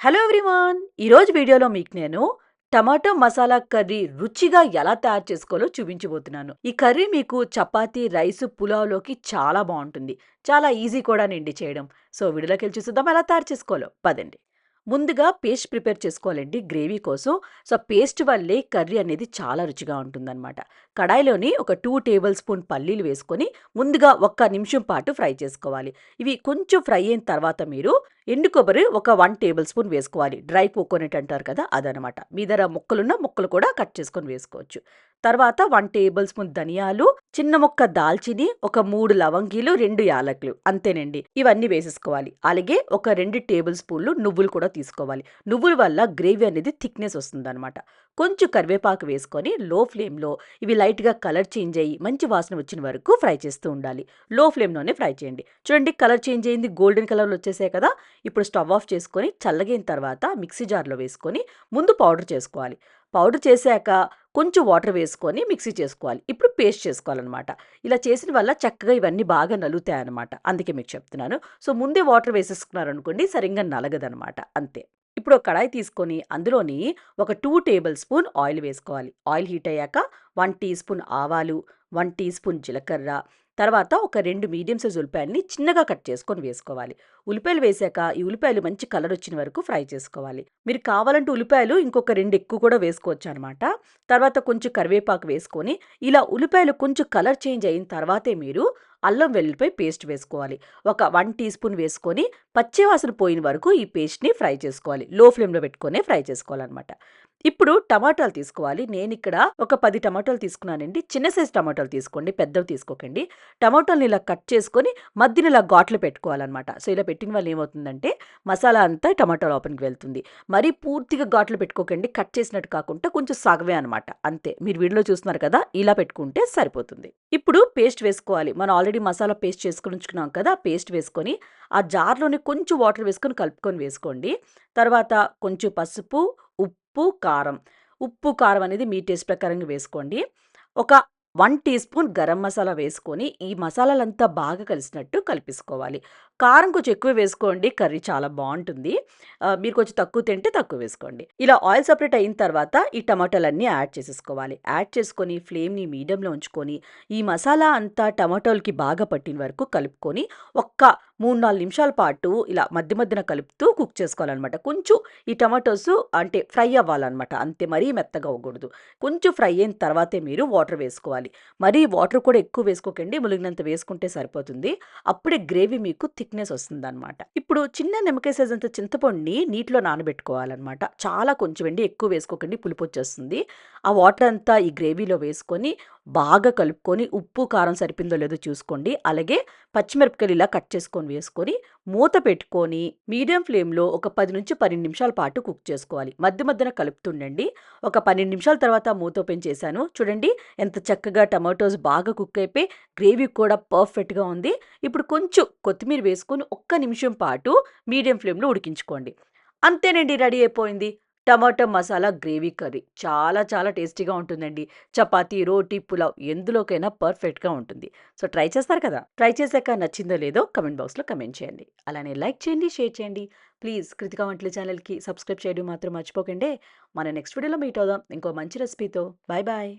Hello everyone! ఈరోజు వీడియోలో మీకు నేను టమాటో మసాలా కర్రీ రుచిగా ఎలా తయారు చేసుకోవాలో చూపించబోతున్నాను. ఈ కర్రీ మీకు చపాతీ, రైస్, పులావ్‌లోకి చాలా బావుంటుంది. చాలా ఈజీ కూడానండి చేయడం. సో, వీడియోలోకెళ్ళి చూసేద్దాం ఎలా తయారు చేసుకోవాలో. పదండి. ముందుగా పేస్ట్ ప్రిపేర్ చేసుకోవాలండి గ్రేవీ కోసం. సో, పేస్ట్ వల్లే కర్రీ అనేది చాలా రుచిగా ఉంటుందనమాట. కడాయిలోని ఒక 2 టేబుల్ స్పూన్ పల్లీలు వేసుకొని ముందుగా ఒక్క నిమిషం పాటు ఫ్రై చేసుకోవాలి. ఇవి కొంచెం ఫ్రై అయిన తర్వాత మీరు ఎండు కొబ్బరి ఒక 1 టేబుల్ స్పూన్ వేసుకోవాలి. డ్రై కోకోనట్ అంటారు కదా! అదనమాట. మీ దగ్గర ముక్కలున్న ముక్కలు కూడా కట్ చేసుకొని వేసుకోవచ్చు. తర్వాత 1 టేబుల్ స్పూన్ ధనియాలు, చిన్న ముక్క దాల్చిని, ఒక 3 లవంగీలు, 2 యాలకులు అంతేనండి. ఇవన్నీ వేసేసుకోవాలి. అలాగే ఒక 2 టేబుల్ స్పూన్లు నువ్వులు కూడా తీసుకోవాలి. నువ్వుల వల్ల గ్రేవీ అనేది థిక్‌నెస్ వస్తుందనమాట. కొంచెం కరివేపాకు వేసుకొని లో ఫ్లేమ్‌లో ఇవి లైట్‌గా కలర్ చేంజ్ అయ్యి మంచి వాసన వచ్చిన వరకు ఫ్రై చేస్తూ ఉండాలి. లో ఫ్లేమ్‌లోనే ఫ్రై చేయండి. చూడండి కలర్ చేంజ్ అయింది. గోల్డెన్ కలర్‌లో వచ్చేసాయి కదా! ఇప్పుడు స్టవ్ ఆఫ్ చేసుకొని చల్లగైన తర్వాత మిక్సీ జార్‌లో వేసుకొని ముందు పౌడర్ చేసుకోవాలి. పౌడర్ చేశాక కొంచెం వాటర్ వేసుకొని మిక్సీ చేసుకోవాలి. ఇప్పుడు పేస్ట్ చేసుకోవాలనమాట. ఇలా చేసిన వల్ల చక్కగా ఇవన్నీ బాగా నలుగుతాయనమాట. అందుకే మీకు చెప్తున్నాను. సో, ముందే వాటర్ వేసేసుకున్నారనుకోండి సరింగా నలగదనమాట. అంతే. ఇప్పుడు ఒక కడాయి తీసుకొని అందులోని ఒక 2 టేబుల్ స్పూన్ ఆయిల్ వేసుకోవాలి. ఆయిల్ హీట్ అయ్యాక 1 టీ స్పూన్ ఆవాలు, 1 టీ స్పూన్ జీలకర్ర, తర్వాత ఒక 2 మీడియం సైజ్ ఉల్లిపాయలని చిన్నగా కట్ చేసుకొని వేసుకోవాలి. ఉల్లిపాయలు వేశాక ఈ ఉల్లిపాయలు మంచి కలర్ వచ్చిన వరకు ఫ్రై చేసుకోవాలి. మీరు కావాలంటే ఉల్లిపాయలు ఇంకొక 2 ఎక్కువ కూడా వేసుకోవచ్చనమాట. తర్వాత కొంచెం కరివేపాకు వేసుకొని ఇలా ఉల్లిపాయలు కొంచెం కలర్ చేంజ్ అయిన తర్వాతే మీరు అల్లం వెల్లుల్లిపాయ పేస్ట్ వేసుకోవాలి. ఒక 1 టీ స్పూన్ వేసుకొని పచ్చి వాసన పోయిన వరకు ఈ పేస్ట్‌ని ఫ్రై చేసుకోవాలి. లో ఫ్లేమ్‌లో పెట్టుకొనే ఫ్రై చేసుకోవాలనమాట. ఇప్పుడు టమాటాలు తీసుకోవాలి. నేనిక్కడ ఒక 10 టమాటాలు తీసుకున్నానండి. చిన్న సైజ్ టమాటాలు తీసుకోండి. పెద్దవి తీసుకోకండి. టమాటాలని ఇలా కట్ చేసుకొని మధ్యన ఇలా ఘాట్లు పెట్టుకోవాలనమాట. సో, ఇలా పెట్టిన వల్ల ఏమవుతుందంటే మసాలా అంతా టమాటా లోపలికి వెళ్తుంది. మరీ పూర్తిగా ఘాట్లు పెట్టుకోకండి. కట్ చేసినట్టు కాకుండా కొంచెం సగమే అనమాట. అంతే. మీరు వీడియోలో చూస్తున్నారు కదా! ఇలా పెట్టుకుంటే సరిపోతుంది. ఇప్పుడు పేస్ట్ వేసుకోవాలి. మనం ఆల్రెడీ మసాలా పేస్ట్ చేసుకొని ఉంచుకున్నాం కదా! ఆ పేస్ట్ వేసుకొని ఆ జార్‌లోని కొంచెం వాటర్ వేసుకొని కలుపుకొని వేసుకోండి. తర్వాత కొంచెం పసుపు, ఉప్పు, కారం. ఉప్పు, కారం అనేది మీ టేస్ట్ ప్రకారంగా వేసుకోండి. ఒక 1 టీ స్పూన్ గరం మసాలా వేసుకొని ఈ మసాలాలంతా బాగా కలిసినట్టు కలిపేసుకోవాలి. కారం కొంచెం ఎక్కువ వేసుకోండి. కర్రీ చాలా బావుంటుంది. మీరు కొంచెం తక్కువ తింటే తక్కువ వేసుకోండి. ఇలా ఆయిల్ సెపరేట్ అయిన తర్వాత ఈ టమాటాలన్నీ యాడ్ చేసేసుకోవాలి. యాడ్ చేసుకొని ఫ్లేమ్‌ని మీడియంలో ఉంచుకొని ఈ మసాలా అంతా టమాటోలకి బాగా పట్టిన వరకు కలుపుకొని ఒక్క 3, 4 నిమిషాల పాటు ఇలా మధ్య మధ్యన కలుపుతూ కుక్ చేసుకోవాలనమాట. కొంచెం ఈ టమాటోసు అంటే ఫ్రై అవ్వాలనమాట. అంతే మరీ మెత్తగా అవ్వకూడదు. కొంచెం ఫ్రై అయిన తర్వాతే మీరు వాటర్ వేసుకోవాలి. మరీ వాటర్ కూడా ఎక్కువ వేసుకోకండి. ములిగినంత వేసుకుంటే సరిపోతుంది. అప్పుడే గ్రేవీ మీకు థిక్‌నెస్ వస్తుందనమాట. ఇప్పుడు చిన్న నిమ్మకాయ సైజ్ అంత చింతపండుని నీటిలో నానబెట్టుకోవాలనమాట. చాలా కొంచెం అండి. ఎక్కువ వేసుకోకండి పులుపొచ్చేస్తుంది. ఆ వాటర్ అంతా ఈ గ్రేవీలో వేసుకొని బాగా కలుపుకొని ఉప్పు, కారం సరిపోయిందో లేదో చూసుకోండి. అలాగే పచ్చిమిరపకాయలు ఇలా కట్ చేసుకొని వేసుకొని మూత పెట్టుకొని మీడియం ఫ్లేమ్‌లో ఒక 10-12 నిమిషాల పాటు కుక్ చేసుకోవాలి. మధ్య మధ్యన కలుపుతుండండి. ఒక 12 నిమిషాల తర్వాత మూత ఓపెన్ చేశాను. చూడండి ఎంత చక్కగా టమాటోస్ బాగా కుక్ అయిపోయి గ్రేవీ కూడా పర్ఫెక్ట్‌గా ఉంది. ఇప్పుడు కొంచెం కొత్తిమీర వేసుకొని ఒక్క నిమిషం పాటు మీడియం ఫ్లేమ్‌లో ఉడికించుకోండి. అంతేనండి రెడీ అయిపోయింది. Tomato masala gravy curry. చాలా చాలా టేస్టీగా ఉంటుందండి. చపాతీ, రోటీ, పులావ్ ఎందులోకైనా పర్ఫెక్ట్‌గా ఉంటుంది. సో, ట్రై చేస్తారు కదా! ట్రై చేశాక నచ్చిందో లేదో కామెంట్ బాక్స్‌లో కామెంట్ చేయండి. అలానే లైక్ చేయండి, షేర్ చేయండి. ప్లీజ్ కృతికా వంటలు ఛానెల్‌కి సబ్స్క్రైబ్ చేయడం మాత్రం మర్చిపోకండి. మన నెక్స్ట్ వీడియోలో మీట్ అవుదాం. ఇంకో మంచి రెసిపీతో. Bye bye.